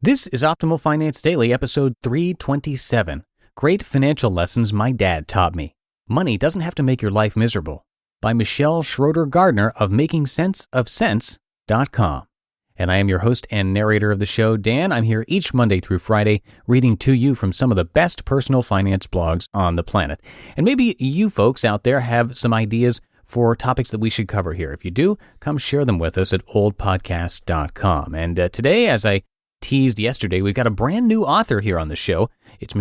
This is Optimal Finance Daily, episode 327. Great Financial Lessons My Dad Taught Me. Money Doesn't Have to Make Your Life Miserable, by Schroeder-Gardner of MakingSenseOfCents.com. And I am your host and narrator of the show, Dan. I'm here each Monday through Friday, reading to you from some of the best personal finance blogs on the planet. And maybe you folks out there have some ideas for topics that we should cover here. If you do, come share them with us at oldpodcast.com. And today, as I teased yesterday, we've got a brand new author here on the show. It's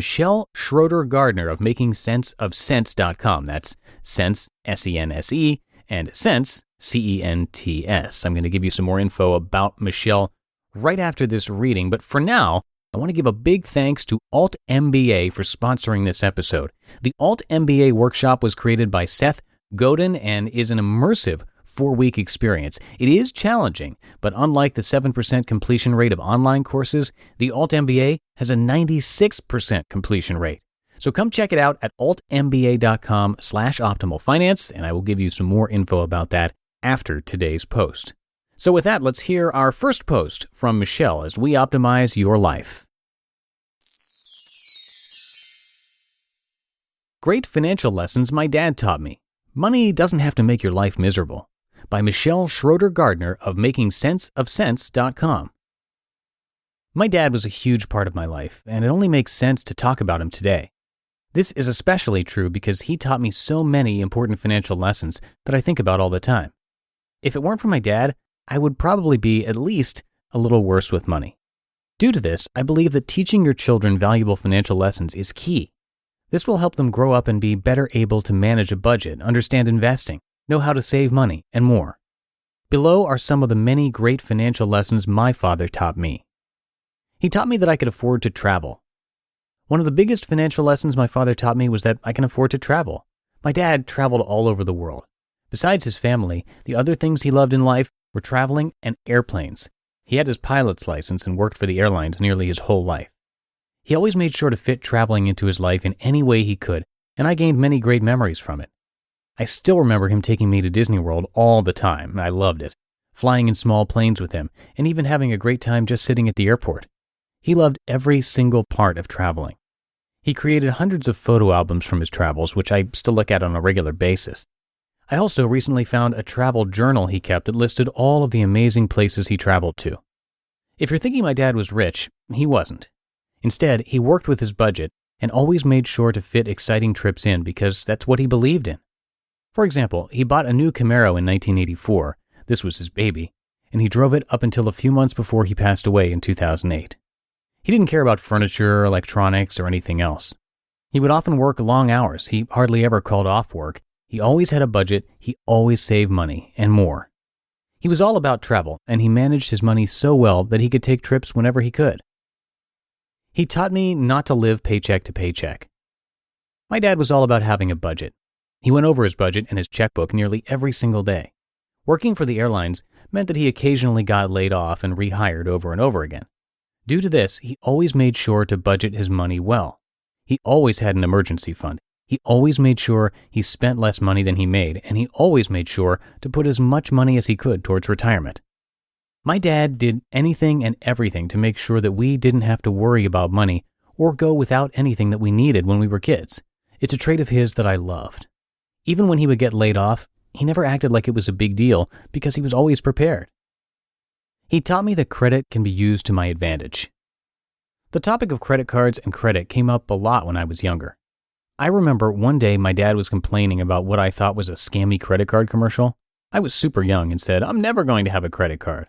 Schroeder-Gardner of MakingSenseOfCents.com. That's Sense, S-E-N-S-E, and Sense, C-E-N-T-S. I'm going to give you some more info about Michelle right after this reading, but for now, I want to give a big thanks to Alt MBA for sponsoring this episode. The Alt MBA workshop was created by Seth Godin and is an immersive 4-week experience. It is challenging, but unlike the 7% completion rate of online courses, the Alt MBA has a 96% completion rate. So come check it out at altmba.com/optimalfinance, and I will give you some more info about that after today's post. So with that, let's hear our first post from Michelle as we optimize your life. Great Financial Lessons My Dad Taught Me. Money Doesn't Have to Make Your Life Miserable, by Schroeder-Gardner of MakingSenseOfCents.com. My dad was a huge part of my life, and it only makes sense to talk about him today. This is especially true because he taught me so many important financial lessons that I think about all the time. If it weren't for my dad, I would probably be at least a little worse with money. Due to this, I believe that teaching your children valuable financial lessons is key. This will help them grow up and be better able to manage a budget, understand investing, know how to save money, and more. Below are some of the many great financial lessons my father taught me. He taught me that I could afford to travel. One of the biggest financial lessons my father taught me was that I can afford to travel. My dad traveled all over the world. Besides his family, the other things he loved in life were traveling and airplanes. He had his pilot's license and worked for the airlines nearly his whole life. He always made sure to fit traveling into his life in any way he could, and I gained many great memories from it. I still remember him taking me to Disney World all the time. I loved it. Flying in small planes with him, and even having a great time just sitting at the airport. He loved every single part of traveling. He created hundreds of photo albums from his travels, which I still look at on a regular basis. I also recently found a travel journal he kept that listed all of the amazing places he traveled to. If you're thinking my dad was rich, he wasn't. Instead, he worked with his budget and always made sure to fit exciting trips in because that's what he believed in. For example, he bought a new Camaro in 1984, this was his baby, and he drove it up until a few months before he passed away in 2008. He didn't care about furniture, electronics, or anything else. He would often work long hours. He hardly ever called off work. He always had a budget. He always saved money, and more. He was all about travel, and he managed his money so well that he could take trips whenever he could. He taught me not to live paycheck to paycheck. My dad was all about having a budget. He went over his budget and his checkbook nearly every single day. Working for the airlines meant that he occasionally got laid off and rehired over and over again. Due to this, he always made sure to budget his money well. He always had an emergency fund. He always made sure he spent less money than he made, and he always made sure to put as much money as he could towards retirement. My dad did anything and everything to make sure that we didn't have to worry about money or go without anything that we needed when we were kids. It's a trait of his that I loved. Even when he would get laid off, he never acted like it was a big deal because he was always prepared. He taught me that credit can be used to my advantage. The topic of credit cards and credit came up a lot when I was younger. I remember one day my dad was complaining about what I thought was a scammy credit card commercial. I was super young and said, "I'm never going to have a credit card."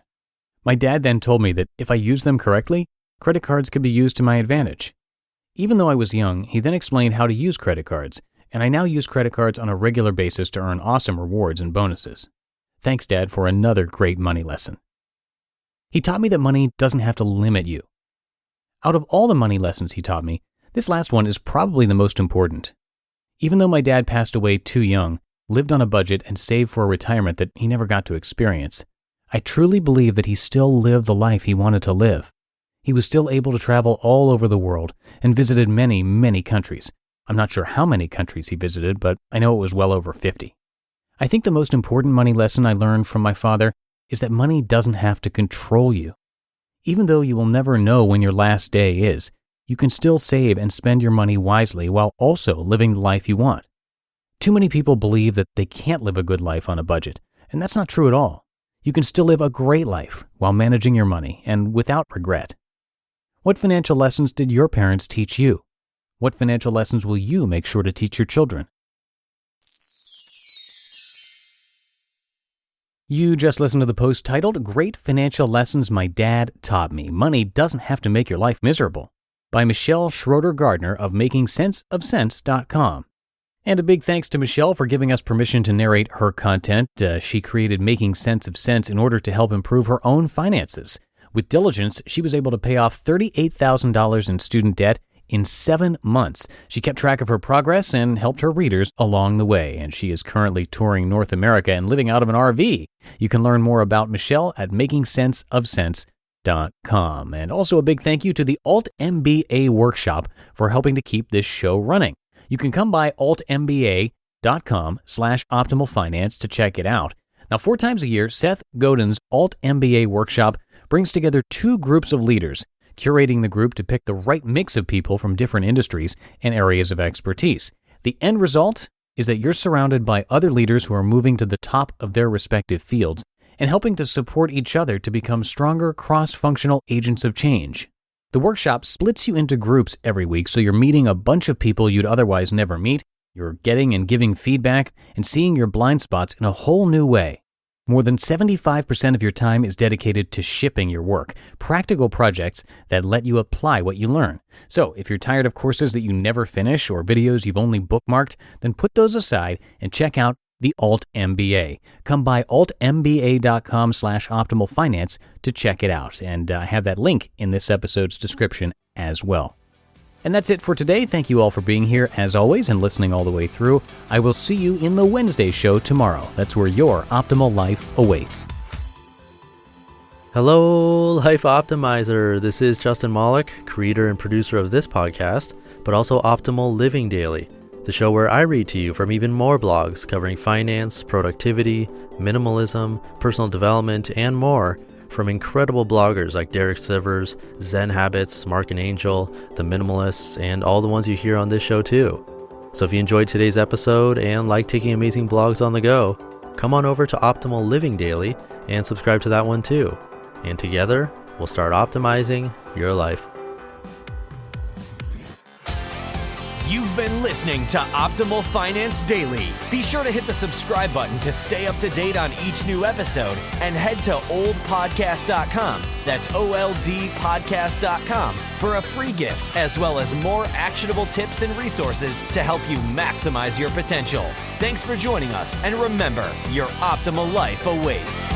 My dad then told me that if I used them correctly, credit cards could be used to my advantage. Even though I was young, he then explained how to use credit cards, and I now use credit cards on a regular basis to earn awesome rewards and bonuses. Thanks, Dad, for another great money lesson. He taught me that money doesn't have to limit you. Out of all the money lessons he taught me, this last one is probably the most important. Even though my dad passed away too young, lived on a budget, and saved for a retirement that he never got to experience, I truly believe that he still lived the life he wanted to live. He was still able to travel all over the world and visited many, many countries. I'm not sure how many countries he visited, but I know it was well over 50. I think the most important money lesson I learned from my father is that money doesn't have to control you. Even though you will never know when your last day is, you can still save and spend your money wisely while also living the life you want. Too many people believe that they can't live a good life on a budget, and that's not true at all. You can still live a great life while managing your money and without regret. What financial lessons did your parents teach you? What financial lessons will you make sure to teach your children? You just listened to the post titled, Great Financial Lessons My Dad Taught Me. Money Doesn't Have to Make Your Life Miserable, by Michelle Schroeder-Gardner of MakingSenseOfSense.com. And a big thanks to Michelle for giving us permission to narrate her content. She created Making Sense of Sense in order to help improve her own finances. With diligence, she was able to pay off $38,000 in student debt in 7 months. She kept track of her progress and helped her readers along the way, and she is currently touring North America and living out of an RV. You can learn more about Michelle at MakingSenseOfSense.com. And also a big thank you to the Alt MBA workshop for helping to keep this show running. You can come by altmba.com/optimalfinance to check it out. Now, 4 times a year, Seth Godin's Alt MBA workshop brings together 2 groups of leaders, curating the group to pick the right mix of people from different industries and areas of expertise. The end result is that you're surrounded by other leaders who are moving to the top of their respective fields and helping to support each other to become stronger cross-functional agents of change. The workshop splits you into groups every week, so you're meeting a bunch of people you'd otherwise never meet, you're getting and giving feedback, and seeing your blind spots in a whole new way. More than 75% of your time is dedicated to shipping your work, practical projects that let you apply what you learn. So if you're tired of courses that you never finish or videos you've only bookmarked, then put those aside and check out the Alt MBA. Come by altmba.com/optimalfinance to check it out. And I have that link in this episode's description as well. And that's it for today. Thank you all for being here, as always, and listening all the way through. I will see you in the Wednesday show tomorrow. That's where your optimal life awaits. Hello, Life Optimizer. This is Justin Malik, creator and producer of this podcast, but also Optimal Living Daily, the show where I read to you from even more blogs covering finance, productivity, minimalism, personal development, and more, from incredible bloggers like Derek Sivers, Zen Habits, Mark and Angel, The Minimalists, and all the ones you hear on this show too. So if you enjoyed today's episode and like taking amazing blogs on the go, come on over to Optimal Living Daily and subscribe to that one too. And together, we'll start optimizing your life. You've been listening to Optimal Finance Daily. Be sure to hit the subscribe button to stay up to date on each new episode, and head to oldpodcast.com, that's OLDpodcast.com, for a free gift as well as more actionable tips and resources to help you maximize your potential. Thanks for joining us, and remember, your optimal life awaits.